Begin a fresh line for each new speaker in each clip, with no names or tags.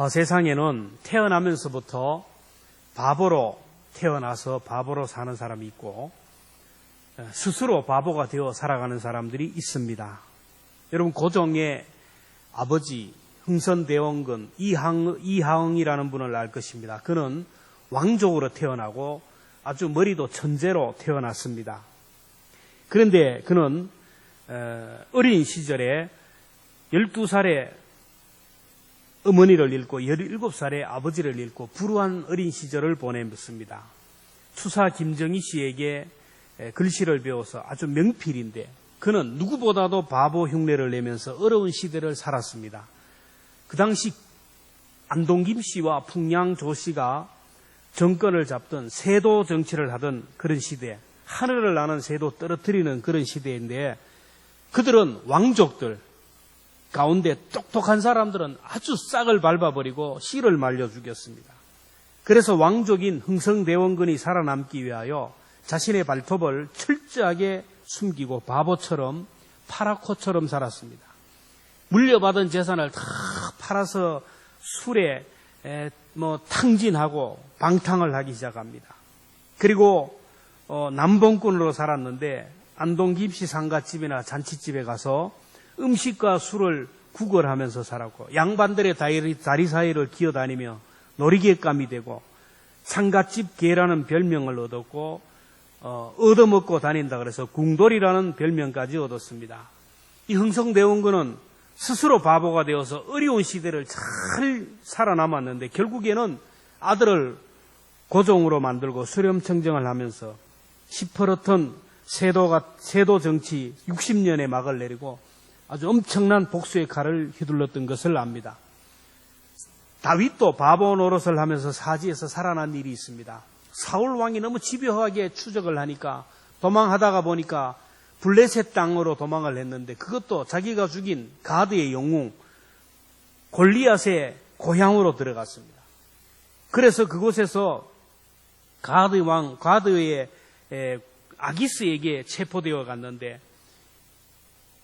세상에는 태어나면서부터 바보로 태어나서 바보로 사는 사람이 있고 스스로 바보가 되어 살아가는 사람들이 있습니다. 여러분, 고종의 아버지 흥선대원군 이하응이라는 분을 알 것입니다. 그는 왕족으로 태어나고 아주 머리도 천재로 태어났습니다. 그런데 그는 어린 시절에 12살에 어머니를 잃고 17살에 아버지를 잃고 불우한 어린 시절을 보냈습니다. 추사 김정희 씨에게 글씨를 배워서 아주 명필인데 그는 누구보다도 바보 흉내를 내면서 어려운 시대를 살았습니다. 그 당시 안동김 씨와 풍량조 씨가 정권을 잡던 세도 정치를 하던 그런 시대, 하늘을 나는 새도 떨어뜨리는 그런 시대인데 그들은 왕족들 가운데 똑똑한 사람들은 아주 싹을 밟아버리고 씨를 말려 죽였습니다. 그래서 왕족인 흥성대원군이 살아남기 위하여 자신의 발톱을 철저하게 숨기고 바보처럼 파라코처럼 살았습니다. 물려받은 재산을 다 팔아서 술에 탕진하고 방탕을 하기 시작합니다. 그리고 남봉꾼으로 살았는데 안동김씨 상가집이나 잔치집에 가서 음식과 술을 구걸하면서 살았고 양반들의 다리 사이를 기어다니며 놀이개감이 되고 상가집 개라는 별명을 얻었고 얻어먹고 다닌다 그래서 궁돌이라는 별명까지 얻었습니다. 이 흥성대원군은 스스로 바보가 되어서 어려운 시대를 잘 살아남았는데 결국에는 아들을 고종으로 만들고 수렴청정을 하면서 시퍼렇던 세도 정치 60년의 막을 내리고 아주 엄청난 복수의 칼을 휘둘렀던 것을 압니다. 다윗도 바보 노릇을 하면서 사지에서 살아난 일이 있습니다. 사울 왕이 너무 집요하게 추적을 하니까 도망하다가 보니까 블레셋 땅으로 도망을 했는데 그것도 자기가 죽인 가드의 영웅 골리앗의 고향으로 들어갔습니다. 그래서 그곳에서 가드의 아기스에게 체포되어 갔는데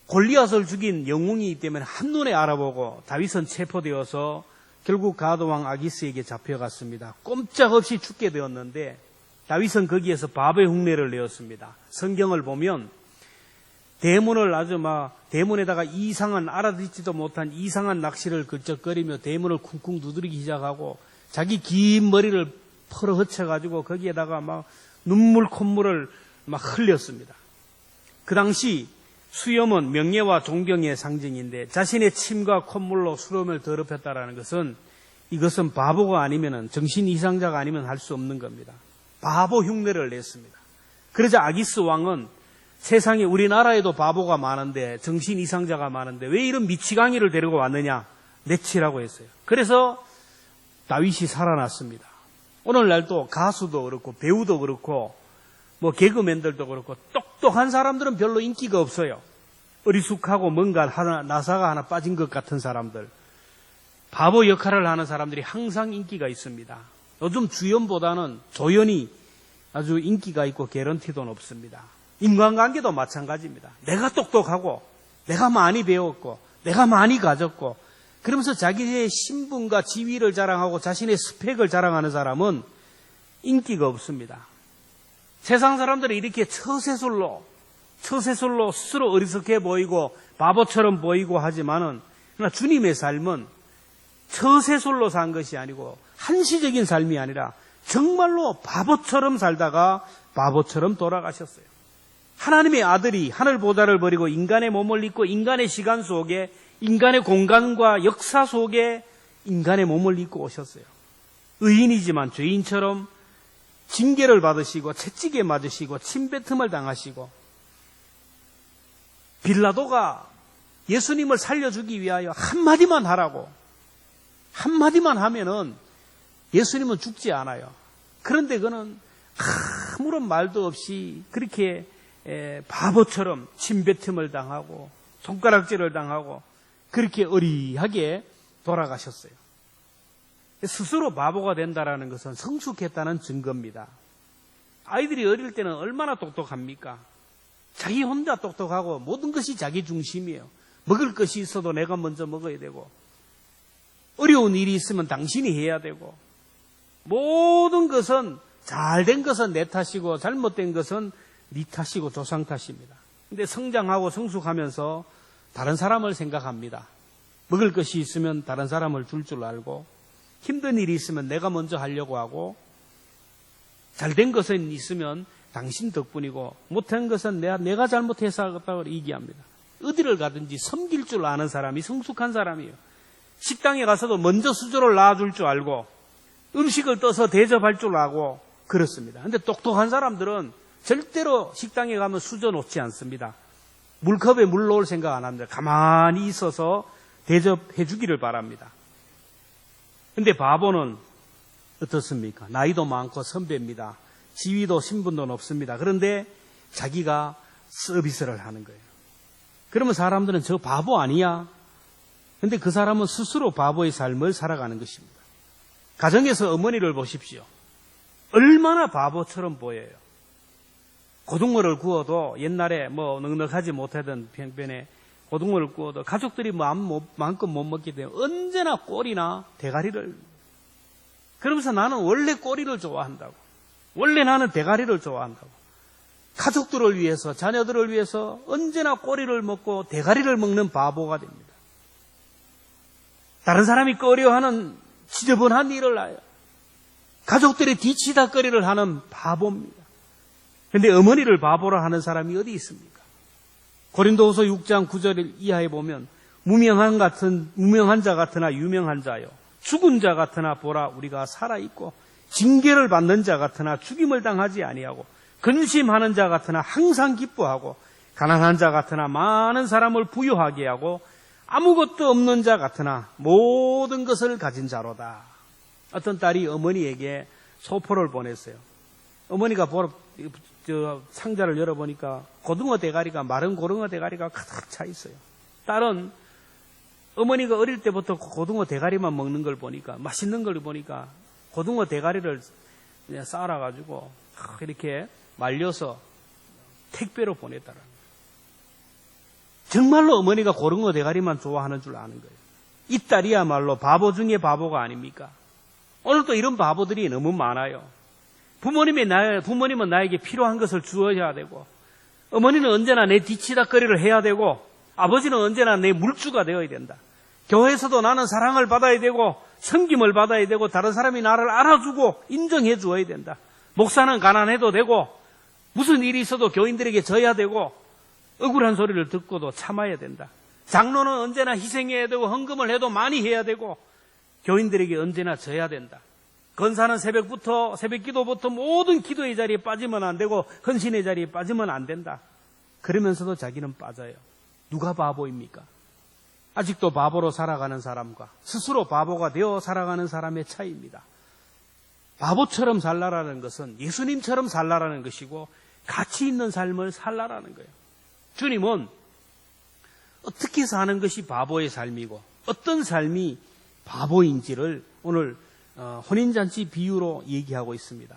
골리앗을 죽인 영웅이기 때문에 한눈에 알아보고 다윗은 체포되어서 결국 가드왕 아기스에게 잡혀갔습니다. 꼼짝없이 죽게 되었는데 다윗은 거기에서 바보의 흉내를 내었습니다. 성경을 보면 대문에다가 이상한 알아듣지도 못한 이상한 낚시를 걸쩍거리며 대문을 쿵쿵 두드리기 시작하고 자기 긴 머리를 풀어 헤쳐가지고 거기에다가 막 눈물 콧물을 막 흘렸습니다. 그 당시 수염은 명예와 존경의 상징인데 자신의 침과 콧물로 수염을 더럽혔다라는 것은 이것은 바보가 아니면 정신 이상자가 아니면 할 수 없는 겁니다. 바보 흉내를 냈습니다. 그러자 아기스 왕은 세상에 우리나라에도 바보가 많은데 정신 이상자가 많은데 왜 이런 미치광이를 데리고 왔느냐 내치라고 했어요. 그래서 다윗이 살아났습니다. 오늘날도 가수도 그렇고 배우도 그렇고 개그맨들도 그렇고 똑똑한 사람들은 별로 인기가 없어요. 어리숙하고 뭔가 나사가 하나 빠진 것 같은 사람들, 바보 역할을 하는 사람들이 항상 인기가 있습니다. 요즘 주연보다는 조연이 아주 인기가 있고 개런티도 높습니다. 인간관계도 마찬가지입니다. 내가 똑똑하고 내가 많이 배웠고 내가 많이 가졌고 그러면서 자기의 신분과 지위를 자랑하고 자신의 스펙을 자랑하는 사람은 인기가 없습니다. 세상 사람들은 이렇게 처세술로 스스로 어리석해 보이고 바보처럼 보이고 하지만은 그러나 주님의 삶은 처세술로 산 것이 아니고 한시적인 삶이 아니라 정말로 바보처럼 살다가 바보처럼 돌아가셨어요. 하나님의 아들이 하늘보좌를 버리고 인간의 몸을 입고 인간의 시간 속에 인간의 공간과 역사 속에 인간의 몸을 입고 오셨어요. 의인이지만 죄인처럼 징계를 받으시고 채찍에 맞으시고 침뱉음을 당하시고 빌라도가 예수님을 살려주기 위하여 한마디만 하라고 한마디만 하면은 예수님은 죽지 않아요. 그런데 그는 아무런 말도 없이 그렇게 바보처럼 침뱉음을 당하고 손가락질을 당하고 그렇게 어리하게 돌아가셨어요. 스스로 바보가 된다는 것은 성숙했다는 증거입니다. 아이들이 어릴 때는 얼마나 똑똑합니까? 자기 혼자 똑똑하고 모든 것이 자기 중심이에요. 먹을 것이 있어도 내가 먼저 먹어야 되고 어려운 어려운 일이 있으면 당신이 해야 되고, 모든 것은 잘된 것은 내 탓이고 잘못된 것은 네 탓이고 조상 탓입니다. 근데 성장하고 성숙하면서 다른 사람을 생각합니다. 먹을 것이 있으면 다른 사람을 줄 줄 알고, 힘든 일이 있으면 내가 먼저 하려고 하고, 잘된 것은 있으면 당신 덕분이고 못한 것은 내가 잘못해서 하겠다고 얘기합니다. 어디를 가든지 섬길 줄 아는 사람이 성숙한 사람이에요. 식당에 가서도 먼저 수저를 놔줄 줄 알고 음식을 떠서 대접할 줄 알고 그렇습니다. 그런데 똑똑한 사람들은 절대로 식당에 가면 수저 놓지 않습니다. 물컵에 물 넣을 생각 안 합니다. 가만히 있어서 대접해 주기를 바랍니다. 그런데 바보는 어떻습니까? 나이도 많고 선배입니다. 지위도 신분도 높습니다. 그런데 자기가 서비스를 하는 거예요. 그러면 사람들은 저 바보 아니야? 근데 그 사람은 스스로 바보의 삶을 살아가는 것입니다. 가정에서 어머니를 보십시오. 얼마나 바보처럼 보여요. 고등어를 구워도 옛날에 넉넉하지 못하던 편에 고등어를 구워도 가족들이 마음껏 못 먹기 때문에 언제나 꼬리나 대가리를. 그러면서 나는 원래 꼬리를 좋아한다고. 원래 나는 대가리를 좋아한다고. 가족들을 위해서, 자녀들을 위해서 언제나 꼬리를 먹고 대가리를 먹는 바보가 됩니다. 다른 사람이 꺼려하는 지저분한 일을 해요. 가족들이 뒤치다거리를 하는 바보입니다. 그런데 어머니를 바보로 하는 사람이 어디 있습니까? 고린도후서 6장 9절 이하에 보면 무명한 자 같으나 유명한 자요, 죽은 자 같으나 보라 우리가 살아있고, 징계를 받는 자 같으나 죽임을 당하지 아니하고, 근심하는 자 같으나 항상 기뻐하고, 가난한 자 같으나 많은 사람을 부유하게 하고, 아무것도 없는 자 같으나 모든 것을 가진 자로다. 어떤 딸이 어머니에게 소포를 보냈어요. 어머니가 상자를 열어보니까 고등어 대가리가, 마른 고등어 대가리가 가득 차 있어요. 딸은 어머니가 어릴 때부터 고등어 대가리만 먹는 걸 보니까, 맛있는 걸 보니까 고등어 대가리를 그냥 썰어가지고 이렇게 말려서 택배로 보냈다라는 거예요. 정말로 어머니가 고등어 대가리만 좋아하는 줄 아는 거예요. 이 딸이야말로 바보 중에 바보가 아닙니까? 오늘도 이런 바보들이 너무 많아요. 부모님은 나에게 필요한 것을 주어야 되고, 어머니는 언제나 내 뒤치다거리를 해야 되고, 아버지는 언제나 내 물주가 되어야 된다. 교회에서도 나는 사랑을 받아야 되고 섬김을 받아야 되고 다른 사람이 나를 알아주고 인정해 주어야 된다. 목사는 가난해도 되고 무슨 일이 있어도 교인들에게 져야 되고 억울한 소리를 듣고도 참아야 된다. 장로는 언제나 희생해야 되고 헌금을 해도 많이 해야 되고 교인들에게 언제나 져야 된다. 권사는 새벽 기도부터 모든 기도의 자리에 빠지면 안 되고 헌신의 자리에 빠지면 안 된다. 그러면서도 자기는 빠져요. 누가 바보입니까? 아직도 바보로 살아가는 사람과 스스로 바보가 되어 살아가는 사람의 차이입니다. 바보처럼 살라라는 것은 예수님처럼 살라라는 것이고 가치 있는 삶을 살라라는 거예요. 주님은 어떻게 사는 것이 바보의 삶이고 어떤 삶이 바보인지를 오늘 혼인잔치 비유로 얘기하고 있습니다.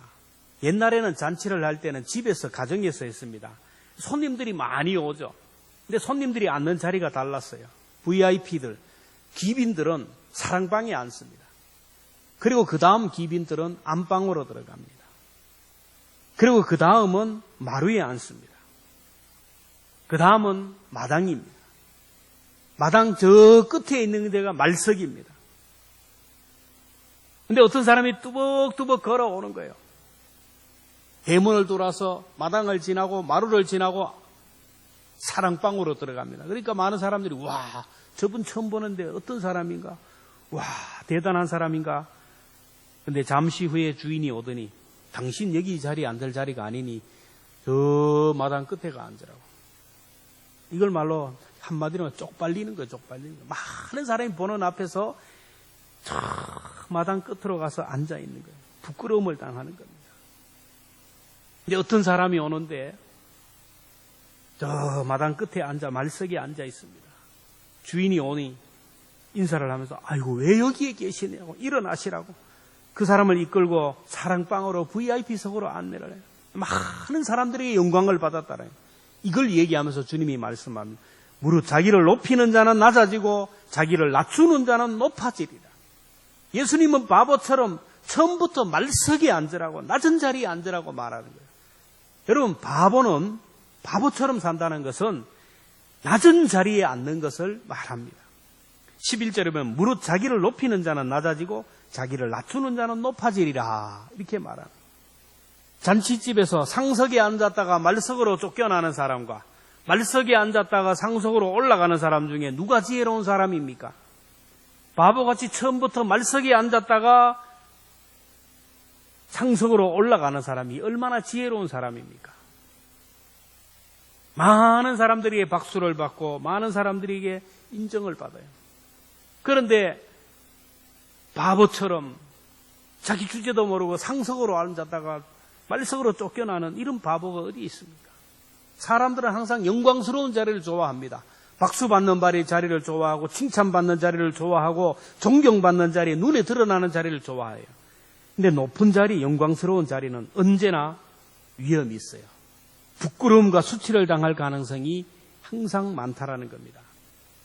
옛날에는 잔치를 할 때는 집에서 가정에서 했습니다. 손님들이 많이 오죠. 근데 손님들이 앉는 자리가 달랐어요. VIP들, 귀빈들은 사랑방에 앉습니다. 그리고 그 다음 귀빈들은 안방으로 들어갑니다. 그리고 그 다음은 마루에 앉습니다. 그 다음은 마당입니다. 마당 저 끝에 있는 데가 말석입니다. 근데 어떤 사람이 뚜벅뚜벅 걸어오는 거예요. 대문을 돌아서 마당을 지나고 마루를 지나고 사랑방으로 들어갑니다. 그러니까 많은 사람들이 와, 저분 처음 보는데 어떤 사람인가? 와, 대단한 사람인가? 근데 잠시 후에 주인이 오더니 당신 여기 자리에 앉을 자리가 아니니 저 마당 끝에 가 앉으라고. 이걸 말로 한마디로 쪽팔리는 거예요. 쪽팔리는 거. 많은 사람이 보는 앞에서 저 마당 끝으로 가서 앉아 있는 거예요. 부끄러움을 당하는 겁니다. 근데 어떤 사람이 오는데 저 마당 끝에 앉아 말석에 앉아 있습니다. 주인이 오니 인사를 하면서 아이고 왜 여기에 계시냐고 일어나시라고 그 사람을 이끌고 사랑방으로 VIP석으로 안내를 해요. 많은 사람들에게 영광을 받았다라요. 이걸 얘기하면서 주님이 말씀합니다. 무릇 자기를 높이는 자는 낮아지고 자기를 낮추는 자는 높아지리라. 예수님은 바보처럼 처음부터 말석에 앉으라고, 낮은 자리에 앉으라고 말하는 거예요. 여러분, 바보는 바보처럼 산다는 것은 낮은 자리에 앉는 것을 말합니다. 11절에 보면 무릇 자기를 높이는 자는 낮아지고 자기를 낮추는 자는 높아지리라, 이렇게 말합니다. 잔치집에서 상석에 앉았다가 말석으로 쫓겨나는 사람과 말석에 앉았다가 상석으로 올라가는 사람 중에 누가 지혜로운 사람입니까? 바보같이 처음부터 말석에 앉았다가 상석으로 올라가는 사람이 얼마나 지혜로운 사람입니까? 많은 사람들에게 박수를 받고 많은 사람들에게 인정을 받아요. 그런데 바보처럼 자기 주제도 모르고 상석으로 앉았다가 말석으로 쫓겨나는 이런 바보가 어디 있습니까? 사람들은 항상 영광스러운 자리를 좋아합니다. 박수받는 자리를 좋아하고 칭찬받는 자리를 좋아하고 존경받는 자리, 눈에 드러나는 자리를 좋아해요. 근데 높은 자리, 영광스러운 자리는 언제나 위험이 있어요. 부끄러움과 수치를 당할 가능성이 항상 많다라는 겁니다.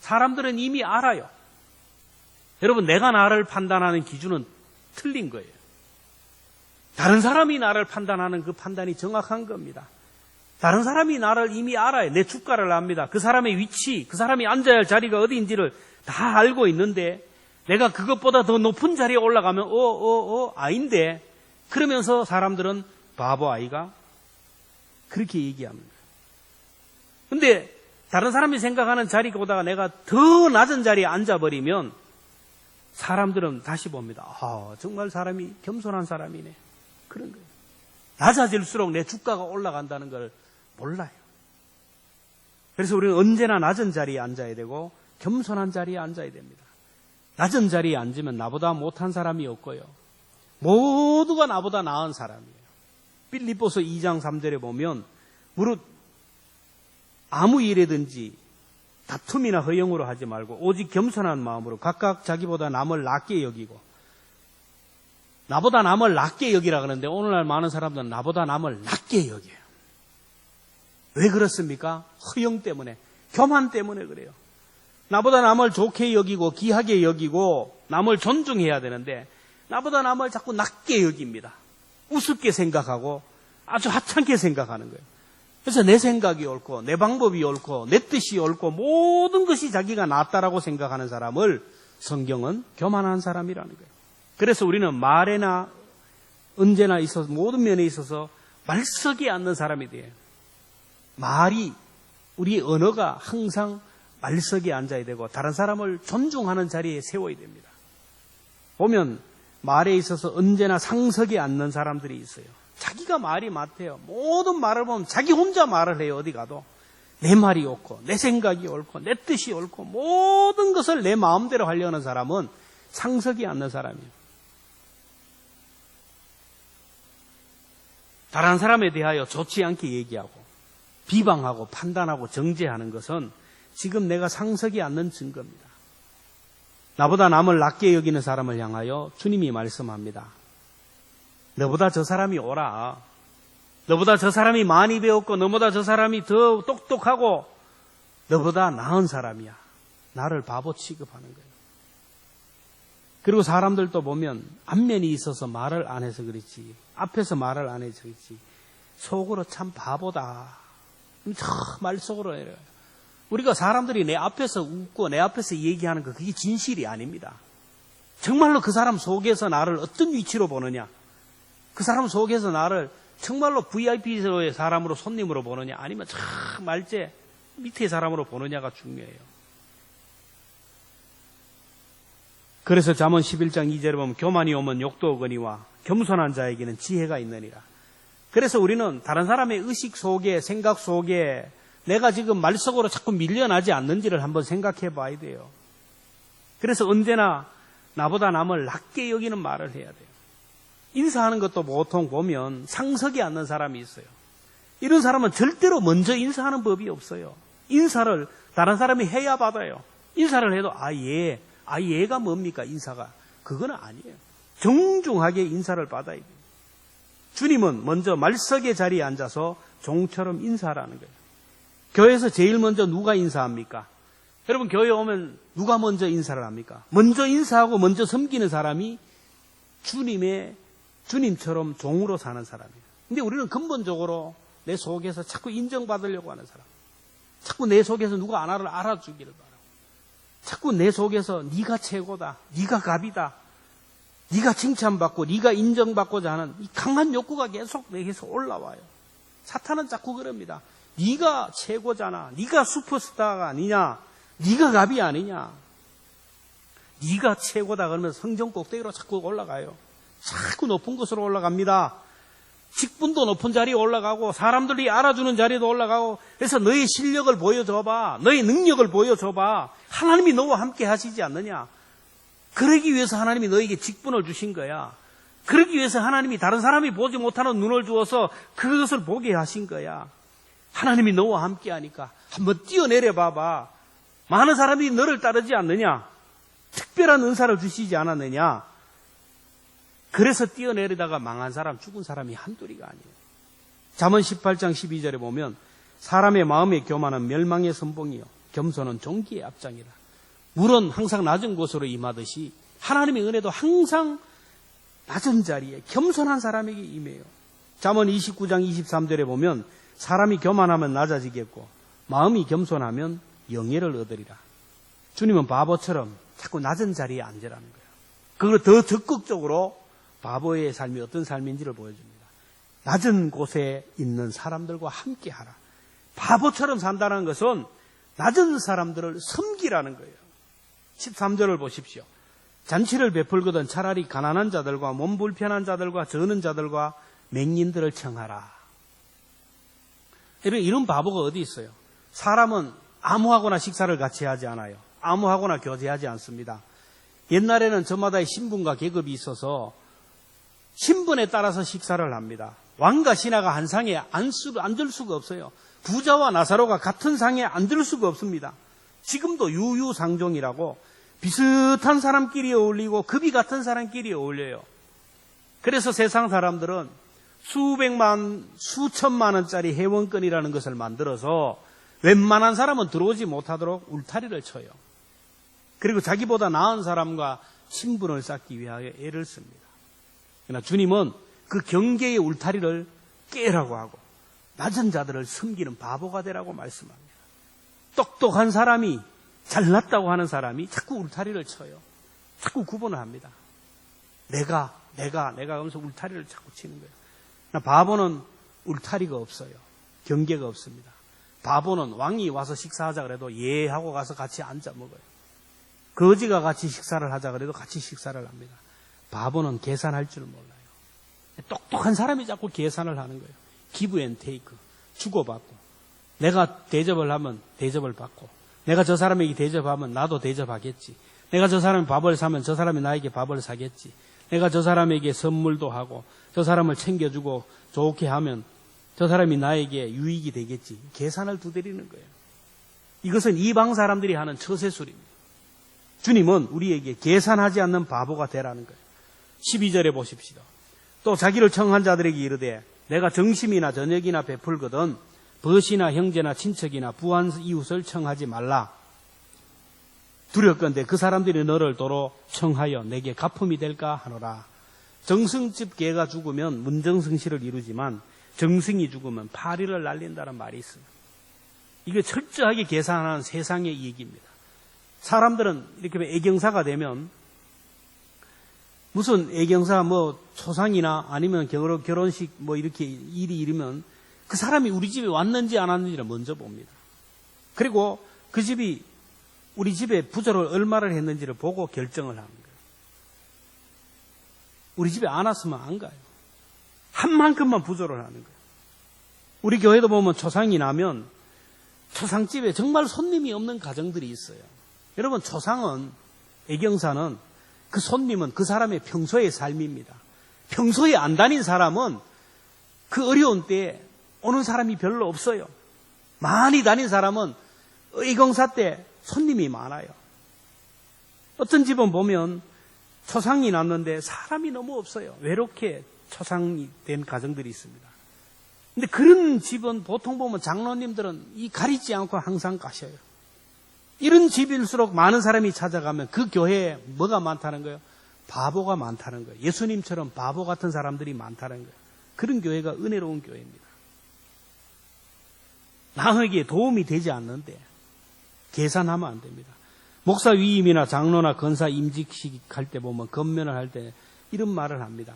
사람들은 이미 알아요. 여러분, 내가 나를 판단하는 기준은 틀린 거예요. 다른 사람이 나를 판단하는 그 판단이 정확한 겁니다. 다른 사람이 나를 이미 알아요. 내 주가를 압니다. 그 사람의 위치, 그 사람이 앉아야 할 자리가 어디인지를 다 알고 있는데 내가 그것보다 더 높은 자리에 올라가면 아닌데, 그러면서 사람들은 바보 아이가 그렇게 얘기합니다. 근데 다른 사람이 생각하는 자리보다 내가 더 낮은 자리에 앉아버리면 사람들은 다시 봅니다. 정말 사람이 겸손한 사람이네. 그런 거예요. 낮아질수록 내 주가가 올라간다는 걸 몰라요. 그래서 우리는 언제나 낮은 자리에 앉아야 되고 겸손한 자리에 앉아야 됩니다. 낮은 자리에 앉으면 나보다 못한 사람이 없고요. 모두가 나보다 나은 사람이에요. 빌립보서 2장 3절에 보면 무릇 아무 일이든지 다툼이나 허영으로 하지 말고 오직 겸손한 마음으로 각각 자기보다 남을 낮게 여기고, 나보다 남을 낮게 여기라 그러는데 오늘날 많은 사람들은 나보다 남을 낮게 여겨요. 왜 그렇습니까? 허영 때문에, 교만 때문에 그래요. 나보다 남을 좋게 여기고 귀하게 여기고 남을 존중해야 되는데 나보다 남을 자꾸 낮게 여깁니다. 우습게 생각하고 아주 하찮게 생각하는 거예요. 그래서 내 생각이 옳고 내 방법이 옳고 내 뜻이 옳고 모든 것이 자기가 낫다라고 생각하는 사람을 성경은 교만한 사람이라는 거예요. 그래서 우리는 말에나 언제나 있어서 모든 면에 있어서 말석에 앉는 사람이 돼요. 말이, 우리 언어가 항상 말석에 앉아야 되고 다른 사람을 존중하는 자리에 세워야 됩니다. 보면 말에 있어서 언제나 상석에 앉는 사람들이 있어요. 자기가 말이 맞대요. 모든 말을 보면 자기 혼자 말을 해요. 어디 가도 내 말이 옳고 내 생각이 옳고 내 뜻이 옳고 모든 것을 내 마음대로 하려는 사람은 상석에 앉는 사람이에요. 다른 사람에 대하여 좋지 않게 얘기하고 비방하고 판단하고 정죄하는 것은 지금 내가 상석에 앉는 증거입니다. 나보다 남을 낮게 여기는 사람을 향하여 주님이 말씀합니다. 너보다 저 사람이 옳아. 너보다 저 사람이 많이 배웠고 너보다 저 사람이 더 똑똑하고 너보다 나은 사람이야. 나를 바보 취급하는 거예요. 그리고 사람들도 보면 안면이 있어서 말을 안 해서 그렇지, 앞에서 말을 안 해서 그렇지 속으로 참 바보다. 말 속으로 해요. 우리가 사람들이 내 앞에서 웃고 내 앞에서 얘기하는 거 그게 진실이 아닙니다. 정말로 그 사람 속에서 나를 어떤 위치로 보느냐, 그 사람 속에서 나를 정말로 VIP의 사람으로, 손님으로 보느냐, 아니면 참 말제 밑에 사람으로 보느냐가 중요해요. 그래서 잠언 11장 2절에 보면 교만이 오면 욕도 오거니와 겸손한 자에게는 지혜가 있느니라. 그래서 우리는 다른 사람의 의식 속에, 생각 속에 내가 지금 말속으로 자꾸 밀려나지 않는지를 한번 생각해 봐야 돼요. 그래서 언제나 나보다 남을 낮게 여기는 말을 해야 돼요. 인사하는 것도 보통 보면 상석에 앉는 사람이 있어요. 이런 사람은 절대로 먼저 인사하는 법이 없어요. 인사를 다른 사람이 해야 받아요. 인사를 해도 얘가 뭡니까 인사가? 그건 아니에요. 정중하게 인사를 받아야 돼요. 주님은 먼저 말석의 자리에 앉아서 종처럼 인사하라는 거예요. 교회에서 제일 먼저 누가 인사합니까? 여러분 교회 오면 누가 먼저 인사를 합니까? 먼저 인사하고 먼저 섬기는 사람이 주님처럼 종으로 사는 사람이에요. 근데 우리는 근본적으로 내 속에서 자꾸 인정받으려고 하는 사람. 자꾸 내 속에서 누가 나를 알아주기를 바라고. 자꾸 내 속에서 네가 최고다. 네가 갑이다. 네가 칭찬받고 네가 인정받고자 하는 이 강한 욕구가 계속 내게서 올라와요. 사탄은 자꾸 그럽니다. 네가 최고잖아. 네가 슈퍼스타가 아니냐. 네가 갑이 아니냐. 네가 최고다 그러면 성전 꼭대기로 자꾸 올라가요. 자꾸 높은 곳으로 올라갑니다. 직분도 높은 자리에 올라가고 사람들이 알아주는 자리에도 올라가고 그래서 너의 실력을 보여줘봐. 너의 능력을 보여줘봐. 하나님이 너와 함께 하시지 않느냐. 그러기 위해서 하나님이 너에게 직분을 주신 거야. 그러기 위해서 하나님이 다른 사람이 보지 못하는 눈을 주어서 그것을 보게 하신 거야. 하나님이 너와 함께 하니까 한번 뛰어내려 봐봐. 많은 사람들이 너를 따르지 않느냐. 특별한 은사를 주시지 않았느냐. 그래서 뛰어내리다가 망한 사람, 죽은 사람이 한둘이가 아니에요. 잠언 18장 12절에 보면 사람의 마음의 교만은 멸망의 선봉이요 겸손은 존귀의 앞장이라. 물은 항상 낮은 곳으로 임하듯이 하나님의 은혜도 항상 낮은 자리에 겸손한 사람에게 임해요. 잠언 29장 23절에 보면 사람이 교만하면 낮아지겠고 마음이 겸손하면 영예를 얻으리라. 주님은 바보처럼 자꾸 낮은 자리에 앉으라는 거예요. 그걸 더 적극적으로 바보의 삶이 어떤 삶인지를 보여줍니다. 낮은 곳에 있는 사람들과 함께하라. 바보처럼 산다는 것은 낮은 사람들을 섬기라는 거예요. 13절을 보십시오. 잔치를 베풀거든 차라리 가난한 자들과 몸 불편한 자들과 저는 자들과 맹인들을 청하라. 이런 바보가 어디 있어요? 사람은 아무하고나 식사를 같이 하지 않아요. 아무하고나 교제하지 않습니다. 옛날에는 저마다의 신분과 계급이 있어서 신분에 따라서 식사를 합니다. 왕과 신하가 한 상에 앉을 수가 없어요. 부자와 나사로가 같은 상에 앉을 수가 없습니다. 지금도 유유상종이라고 비슷한 사람끼리 어울리고 급이 같은 사람끼리 어울려요. 그래서 세상 사람들은 수백만, 수천만 원짜리 회원권이라는 것을 만들어서 웬만한 사람은 들어오지 못하도록 울타리를 쳐요. 그리고 자기보다 나은 사람과 친분을 쌓기 위하여 애를 씁니다. 그러나 주님은 그 경계의 울타리를 깨라고 하고 낮은 자들을 섬기는 바보가 되라고 말씀합니다. 똑똑한 사람이 잘났다고 하는 사람이 자꾸 울타리를 쳐요. 자꾸 구분을 합니다. 내가 하면서 울타리를 자꾸 치는 거예요. 바보는 울타리가 없어요. 경계가 없습니다. 바보는 왕이 와서 식사하자 그래도 예 하고 가서 같이 앉아 먹어요. 거지가 같이 식사를 하자 그래도 같이 식사를 합니다. 바보는 계산할 줄 몰라요. 똑똑한 사람이 자꾸 계산을 하는 거예요. 기브 앤 테이크, 주고받고. 내가 대접을 하면 대접을 받고, 내가 저 사람에게 대접하면 나도 대접하겠지. 내가 저 사람이 밥을 사면 저 사람이 나에게 밥을 사겠지. 내가 저 사람에게 선물도 하고 저 사람을 챙겨주고 좋게 하면 저 사람이 나에게 유익이 되겠지. 계산을 두드리는 거예요. 이것은 이방 사람들이 하는 처세술입니다. 주님은 우리에게 계산하지 않는 바보가 되라는 거예요. 12절에 보십시오. 또 자기를 청한 자들에게 이르되 내가 정심이나 저녁이나 베풀거든 벗이나 형제나 친척이나 부한 이웃을 청하지 말라. 두렵건대 그 사람들이 너를 도로 청하여 내게 가품이 될까 하노라. 정승집 개가 죽으면 문정승실을 이루지만 정승이 죽으면 파리를 날린다는 말이 있습니다. 이게 철저하게 계산하는 세상의 얘기입니다. 사람들은 이렇게 애경사가 되면 무슨 애경사 초상이나 아니면 결혼식 이렇게 일이 이르면 그 사람이 우리 집에 왔는지 안 왔는지를 먼저 봅니다. 그리고 그 집이 우리 집에 부조를 얼마를 했는지를 보고 결정을 하는 거예요. 우리 집에 안 왔으면 안 가요. 한 만큼만 부조를 하는 거예요. 우리 교회도 보면 초상이 나면 초상집에 정말 손님이 없는 가정들이 있어요. 여러분 초상은 애경사는 그 손님은 그 사람의 평소의 삶입니다. 평소에 안 다닌 사람은 그 어려운 때에 오는 사람이 별로 없어요. 많이 다닌 사람은 의경사 때 손님이 많아요. 어떤 집은 보면 초상이 났는데 사람이 너무 없어요. 외롭게 초상이 된 가정들이 있습니다. 근데 그런 집은 보통 보면 장로님들은 이 가리지 않고 항상 가셔요. 이런 집일수록 많은 사람이 찾아가면 그 교회에 뭐가 많다는 거예요? 바보가 많다는 거예요. 예수님처럼 바보 같은 사람들이 많다는 거예요. 그런 교회가 은혜로운 교회입니다. 남에게 도움이 되지 않는데 계산하면 안 됩니다. 목사 위임이나 장로나 권사 임직식 할 때 보면 건면을 할 때 이런 말을 합니다.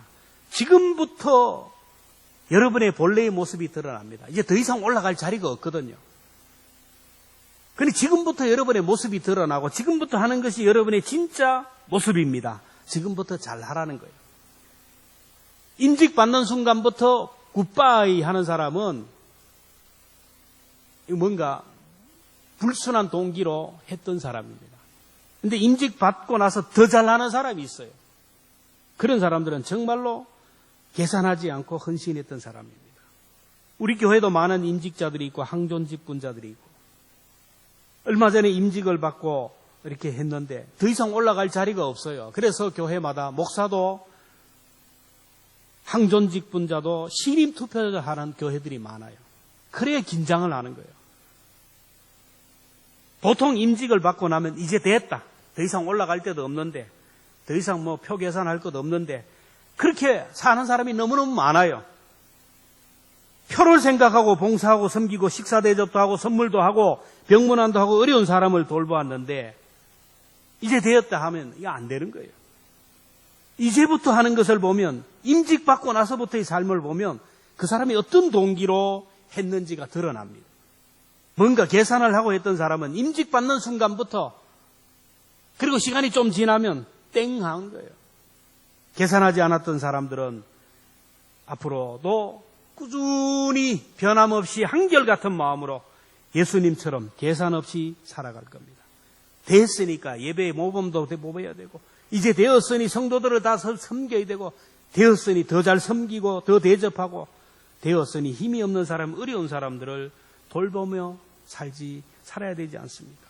지금부터 여러분의 본래의 모습이 드러납니다. 이제 더 이상 올라갈 자리가 없거든요. 그런데 지금부터 여러분의 모습이 드러나고 지금부터 하는 것이 여러분의 진짜 모습입니다. 지금부터 잘 하라는 거예요. 임직 받는 순간부터 굿바이 하는 사람은 뭔가 불순한 동기로 했던 사람입니다. 근데 임직 받고 나서 더 잘하는 사람이 있어요. 그런 사람들은 정말로 계산하지 않고 헌신했던 사람입니다. 우리 교회도 많은 임직자들이 있고 항존직분자들이 있고 얼마 전에 임직을 받고 이렇게 했는데 더 이상 올라갈 자리가 없어요. 그래서 교회마다 목사도 항존직분자도 신임 투표를 하는 교회들이 많아요. 그래야 긴장을 하는 거예요. 보통 임직을 받고 나면 이제 됐다. 더 이상 올라갈 데도 없는데 더 이상 뭐 표 계산할 것도 없는데 그렇게 사는 사람이 너무너무 많아요. 표를 생각하고 봉사하고 섬기고 식사 대접도 하고 선물도 하고 병문안도 하고 어려운 사람을 돌보았는데 이제 되었다 하면 이게 안 되는 거예요. 이제부터 하는 것을 보면 임직받고 나서부터의 삶을 보면 그 사람이 어떤 동기로 했는지가 드러납니다. 뭔가 계산을 하고 했던 사람은 임직받는 순간부터 그리고 시간이 좀 지나면 땡 하는 거예요. 계산하지 않았던 사람들은 앞으로도 꾸준히 변함없이 한결같은 마음으로 예수님처럼 계산 없이 살아갈 겁니다. 됐으니까 예배의 모범도 모범해야 되고 이제 되었으니 성도들을 다 섬겨야 되고 되었으니 더 잘 섬기고 더 대접하고 되었으니 힘이 없는 사람, 어려운 사람들을 돌보며 살아야 되지 않습니까?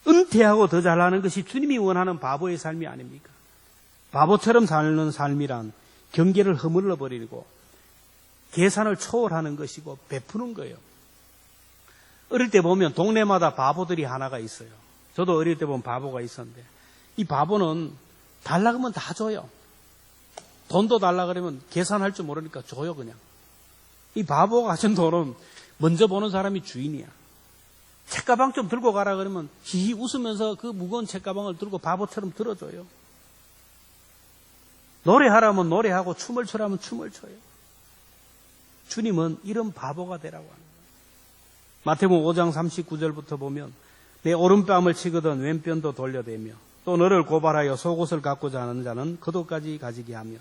은퇴하고 더 잘하는 것이 주님이 원하는 바보의 삶이 아닙니까? 바보처럼 사는 삶이란 경계를 허물러 버리고 계산을 초월하는 것이고 베푸는 거예요. 어릴 때 보면 동네마다 바보들이 하나가 있어요. 저도 어릴 때 보면 바보가 있었는데 이 바보는 달라 그러면 다 줘요. 돈도 달라 그러면 계산할 줄 모르니까 줘요 그냥. 이 바보가 가진 돈은 먼저 보는 사람이 주인이야. 책가방 좀 들고 가라 그러면 히히 웃으면서 그 무거운 책가방을 들고 바보처럼 들어줘요. 노래하라면 노래하고 춤을 추라면 춤을 춰요. 주님은 이런 바보가 되라고 하는 거예요. 마태복음 5장 39절부터 보면 내 오른뺨을 치거든 왼편도 돌려대며 또 너를 고발하여 속옷을 갖고자 하는 자는 겉옷까지 가지게 하며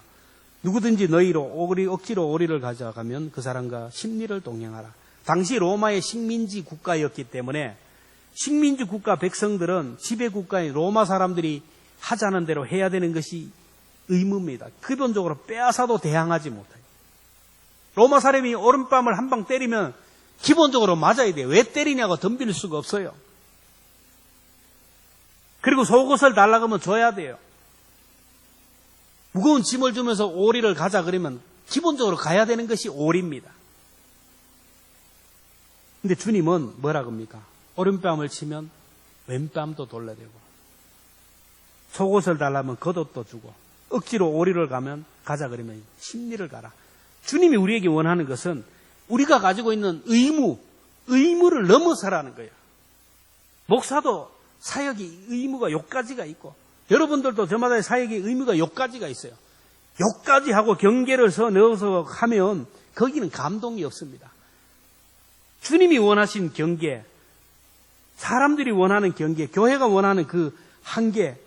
누구든지 너희로 억지로 오리를 가져가면 그 사람과 심리를 동행하라. 당시 로마의 식민지 국가였기 때문에 식민지 국가 백성들은 지배 국가인 로마 사람들이 하자는 대로 해야 되는 것이 의무입니다. 기본적으로 빼앗아도 대항하지 못해요. 로마 사람이 오른뺨을 한 방 때리면 기본적으로 맞아야 돼요. 왜 때리냐고 덤빌 수가 없어요. 그리고 속옷을 달라고 하면 줘야 돼요. 무거운 짐을 주면서 오리를 가자 그러면 기본적으로 가야 되는 것이 오리입니다. 근데 주님은 뭐라고 합니까? 오른뺨을 치면 왼뺨도 돌려대고 속옷을 달라면 겉옷도 주고 억지로 오리를 가자 그러면 심리를 가라. 주님이 우리에게 원하는 것은 우리가 가지고 있는 의무를 넘어서라는 거예요. 목사도 사역이 의무가 6가지가 있고 여러분들도 저마다의 사역의 의무가 6가지가 있어요. 6가지 하고 경계를 넣어서 하면 거기는 감동이 없습니다. 주님이 원하신 경계, 사람들이 원하는 경계, 교회가 원하는 그 한계,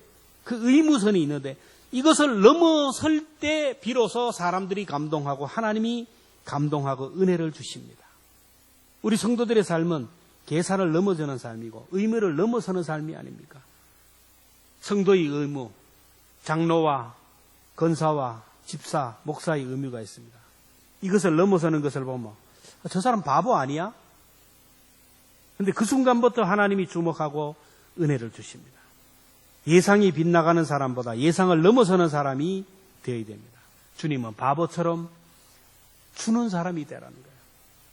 그 의무선이 있는데 이것을 넘어설 때 비로소 사람들이 감동하고 하나님이 감동하고 은혜를 주십니다. 우리 성도들의 삶은 계산을 넘어서는 삶이고 의무를 넘어서는 삶이 아닙니까? 성도의 의무, 장로와 권사와 집사, 목사의 의무가 있습니다. 이것을 넘어서는 것을 보면 저 사람 바보 아니야? 그런데 그 순간부터 하나님이 주목하고 은혜를 주십니다. 예상이 빗나가는 사람보다 예상을 넘어서는 사람이 되어야 됩니다. 주님은 바보처럼 주는 사람이 되라는 거예요.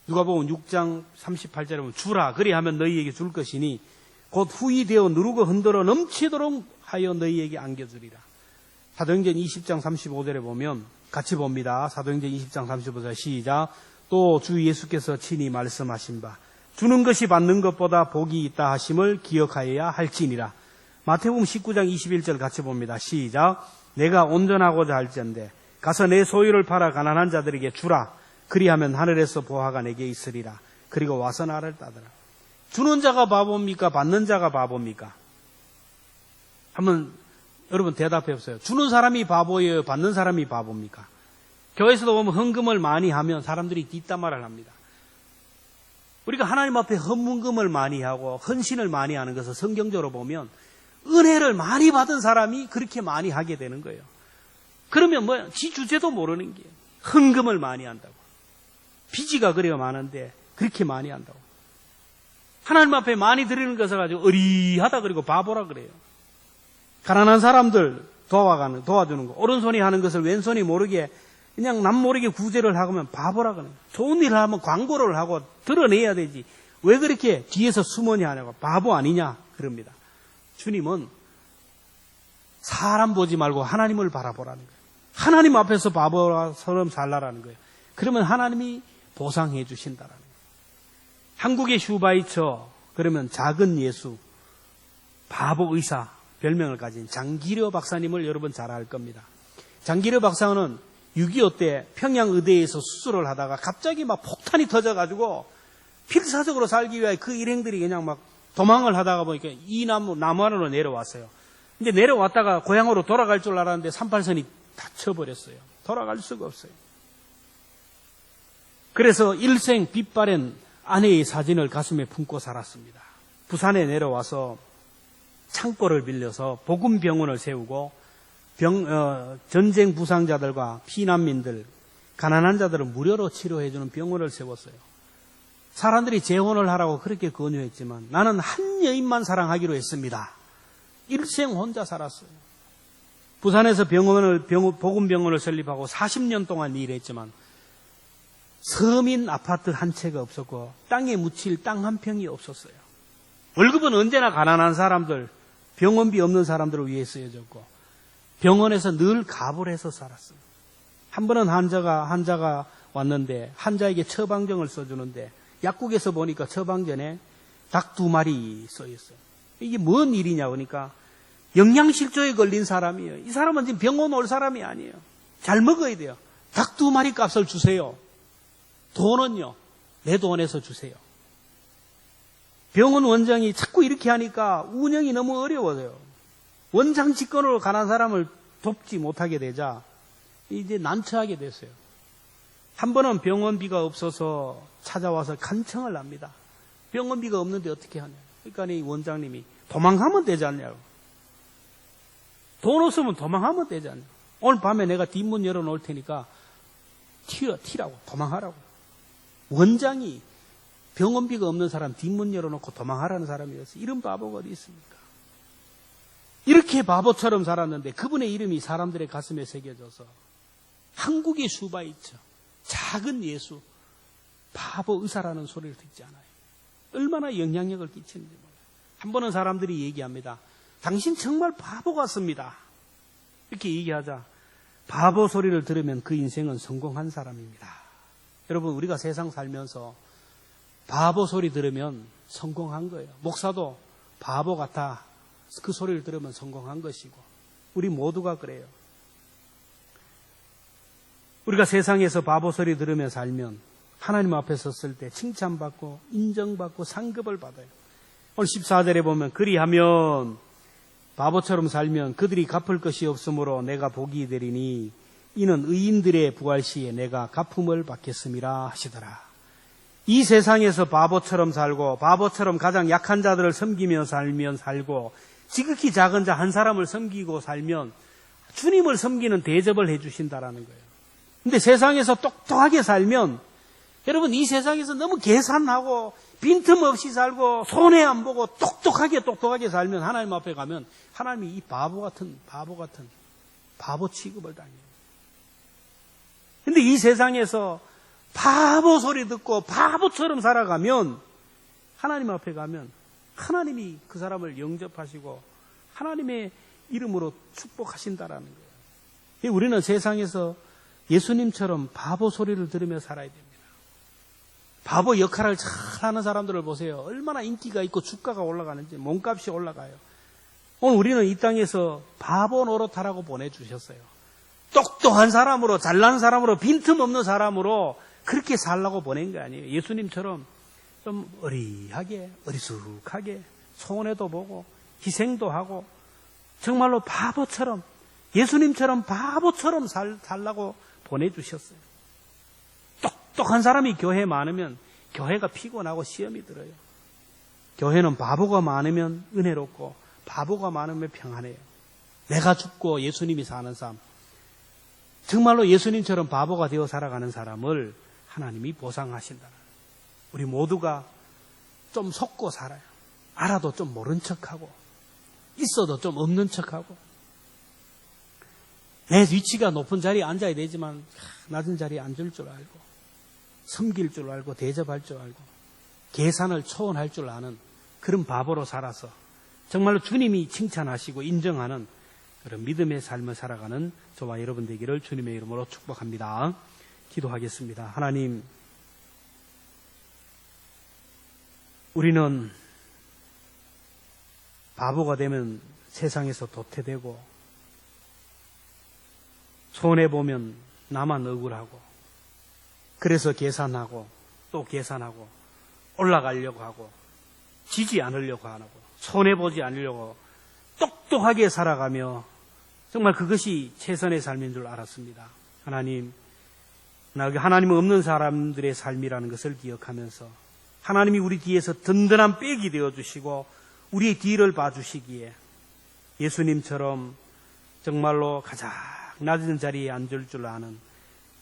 누가복음 6장 38절에 보면 주라 그리하면 너희에게 줄 것이니 곧 후이 되어 누르고 흔들어 넘치도록 하여 너희에게 안겨주리라. 사도행전 20장 35절에 보면 같이 봅니다. 사도행전 20장 35절 시작. 또 주 예수께서 친히 말씀하신 바 주는 것이 받는 것보다 복이 있다 하심을 기억하여야 할지니라. 마태복음 19장 21절 같이 봅니다. 시작. 내가 온전하고자 할지언데 가서 내 소유를 팔아 가난한 자들에게 주라. 그리하면 하늘에서 보화가 내게 있으리라. 그리고 와서 나를 따르라. 주는 자가 바보입니까? 받는 자가 바보입니까? 한번 여러분 대답해 보세요. 주는 사람이 바보예요? 받는 사람이 바보입니까? 교회에서도 보면 헌금을 많이 하면 사람들이 뒷담화를 합니다. 우리가 하나님 앞에 헌금을 많이 하고 헌신을 많이 하는 것을 성경적으로 보면 은혜를 많이 받은 사람이 그렇게 많이 하게 되는 거예요. 그러면 지 주제도 모르는 게 헌금을 많이 한다고. 빚이가 그래야 많은데 그렇게 많이 한다고. 하나님 앞에 많이 드리는 것을 가지고 어리하다 그리고 바보라 그래요. 가난한 사람들 도와주는 거. 오른손이 하는 것을 왼손이 모르게 그냥 남 모르게 구제를 하면 바보라 그래요. 좋은 일을 하면 광고를 하고 드러내야 되지. 왜 그렇게 뒤에서 숨으냐 하냐고. 바보 아니냐 그럽니다. 주님은 사람 보지 말고 하나님을 바라보라는 거예요. 하나님 앞에서 바보처럼 살라라는 거예요. 그러면 하나님이 보상해 주신다라는 거예요. 한국의 슈바이처 그러면 작은 예수 바보 의사 별명을 가진 장기려 박사님을 여러분 잘 알 겁니다. 장기려 박사는 6.25 때 평양의대에서 수술을 하다가 갑자기 막 폭탄이 터져가지고 필사적으로 살기 위해 그 일행들이 그냥 막 도망을 하다가 보니까 이 나무 안으로 내려왔어요. 근데 내려왔다가 고향으로 돌아갈 줄 알았는데 38선이 다쳐버렸어요. 돌아갈 수가 없어요. 그래서 일생 빛바랜 아내의 사진을 가슴에 품고 살았습니다. 부산에 내려와서 창고를 빌려서 복음병원을 세우고 전쟁 부상자들과 피난민들, 가난한 자들을 무료로 치료해주는 병원을 세웠어요. 사람들이 재혼을 하라고 그렇게 권유했지만 나는 한 여인만 사랑하기로 했습니다. 일생 혼자 살았어요. 부산에서 복음병원을 설립하고 40년 동안 일했지만 서민 아파트 한 채가 없었고 땅에 묻힐 땅 한 평이 없었어요. 월급은 언제나 가난한 사람들, 병원비 없는 사람들을 위해 쓰여졌고 병원에서 늘 갑을 해서 살았어요. 한 번은 환자가 왔는데 환자에게 처방전을 써주는데 약국에서 보니까 처방전에 닭 2마리 써있어요. 이게 뭔 일이냐 그러니까 영양실조에 걸린 사람이에요. 이 사람은 지금 병원 올 사람이 아니에요. 잘 먹어야 돼요. 닭 2마리 값을 주세요. 돈은요, 내 돈에서 주세요. 병원 원장이 자꾸 이렇게 하니까 운영이 너무 어려워져요. 원장 직권으로 가난 사람을 돕지 못하게 되자 이제 난처하게 됐어요. 한 번은 병원비가 없어서 찾아와서 간청을 합니다. 병원비가 없는데 어떻게 하냐. 그러니까 이 원장님이 도망가면 되지 않냐고. 돈 없으면 도망가면 되지 않냐고. 오늘 밤에 내가 뒷문 열어놓을 테니까 튀라고 도망하라고. 원장이 병원비가 없는 사람 뒷문 열어놓고 도망하라는 사람이었어요. 이런 바보가 어디 있습니까? 이렇게 바보처럼 살았는데 그분의 이름이 사람들의 가슴에 새겨져서 한국의 슈바이처, 작은 예수, 바보 의사라는 소리를 듣지 않아요. 얼마나 영향력을 끼치는지 몰라요. 한 번은 사람들이 얘기합니다. 당신 정말 바보 같습니다. 이렇게 얘기하자 바보 소리를 들으면 그 인생은 성공한 사람입니다. 여러분 우리가 세상 살면서 바보 소리 들으면 성공한 거예요. 목사도 바보 같아 그 소리를 들으면 성공한 것이고 우리 모두가 그래요. 우리가 세상에서 바보 소리 들으며 살면 하나님 앞에 섰을 때 칭찬받고 인정받고 상급을 받아요. 오늘 14절에 보면 그리하면 바보처럼 살면 그들이 갚을 것이 없으므로 내가 복이 되리니 이는 의인들의 부활 시에 내가 갚음을 받겠음이라 하시더라. 이 세상에서 바보처럼 살고 바보처럼 가장 약한 자들을 섬기며 살고 지극히 작은 자 한 사람을 섬기고 살면 주님을 섬기는 대접을 해주신다라는 거예요. 근데 세상에서 똑똑하게 살면 여러분 이 세상에서 너무 계산하고 빈틈없이 살고 손해 안 보고 똑똑하게 살면 하나님 앞에 가면 하나님이 이 바보 같은 바보 취급을 당해요. 근데 이 세상에서 바보 소리 듣고 바보처럼 살아가면 하나님 앞에 가면 하나님이 그 사람을 영접하시고 하나님의 이름으로 축복하신다라는 거예요. 우리는 세상에서 예수님처럼 바보 소리를 들으며 살아야 됩니다. 바보 역할을 잘하는 사람들을 보세요. 얼마나 인기가 있고 주가가 올라가는지, 몸값이 올라가요. 오늘 우리는 이 땅에서 바보 노릇하라고 보내주셨어요. 똑똑한 사람으로, 잘난 사람으로, 빈틈없는 사람으로 그렇게 살라고 보낸 게 아니에요. 예수님처럼 좀 어리하게, 어리숙하게 손해도 보고 희생도 하고 정말로 바보처럼, 예수님처럼 바보처럼 살라고 보내주셨어요. 똑똑한 사람이 교회에 많으면 교회가 피곤하고 시험이 들어요. 교회는 바보가 많으면 은혜롭고 바보가 많으면 평안해요. 내가 죽고 예수님이 사는 삶, 정말로 예수님처럼 바보가 되어 살아가는 사람을 하나님이 보상하신다. 우리 모두가 좀 속고 살아요. 알아도 좀 모른 척하고 있어도 좀 없는 척하고 내 위치가 높은 자리에 앉아야 되지만 낮은 자리에 앉을 줄 알고 섬길 줄 알고 대접할 줄 알고 계산을 초월할 줄 아는 그런 바보로 살아서 정말로 주님이 칭찬하시고 인정하는 그런 믿음의 삶을 살아가는 저와 여러분 되기를 주님의 이름으로 축복합니다. 기도하겠습니다. 하나님, 우리는 바보가 되면 세상에서 도태되고 손해보면 나만 억울하고 그래서 계산하고 또 계산하고 올라가려고 하고 지지 않으려고 하고 손해보지 않으려고 똑똑하게 살아가며 정말 그것이 최선의 삶인 줄 알았습니다. 하나님, 하나님 없는 사람들의 삶이라는 것을 기억하면서 하나님이 우리 뒤에서 든든한 백이 되어주시고 우리의 뒤를 봐주시기에 예수님처럼 정말로 가장 낮은 자리에 앉을 줄 아는,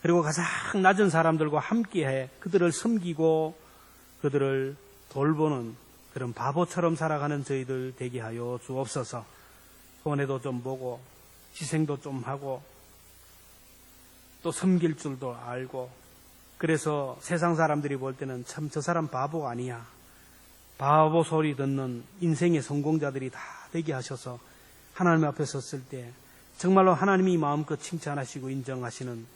그리고 가장 낮은 사람들과 함께해 그들을 섬기고 그들을 돌보는 그런 바보처럼 살아가는 저희들 되게 하여 주옵소서. 손해도 좀 보고 희생도 좀 하고 또 섬길 줄도 알고, 그래서 세상 사람들이 볼 때는 참 저 사람 바보 아니야, 바보 소리 듣는 인생의 성공자들이 다 되게 하셔서 하나님 앞에 섰을 때 정말로 하나님이 마음껏 칭찬하시고 인정하시는,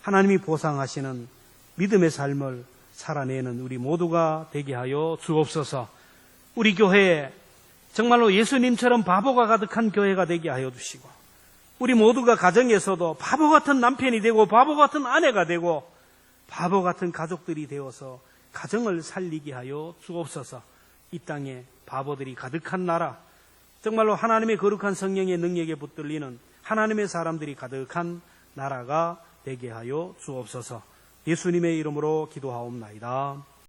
하나님이 보상하시는 믿음의 삶을 살아내는 우리 모두가 되게 하여 주옵소서. 우리 교회에 정말로 예수님처럼 바보가 가득한 교회가 되게 하여 주시고, 우리 모두가 가정에서도 바보 같은 남편이 되고 바보 같은 아내가 되고 바보 같은 가족들이 되어서 가정을 살리게 하여 주옵소서. 이 땅에 바보들이 가득한 나라, 정말로 하나님의 거룩한 성령의 능력에 붙들리는 하나님의 사람들이 가득한 나라가 되게 하여 주옵소서. 예수님의 이름으로 기도하옵나이다.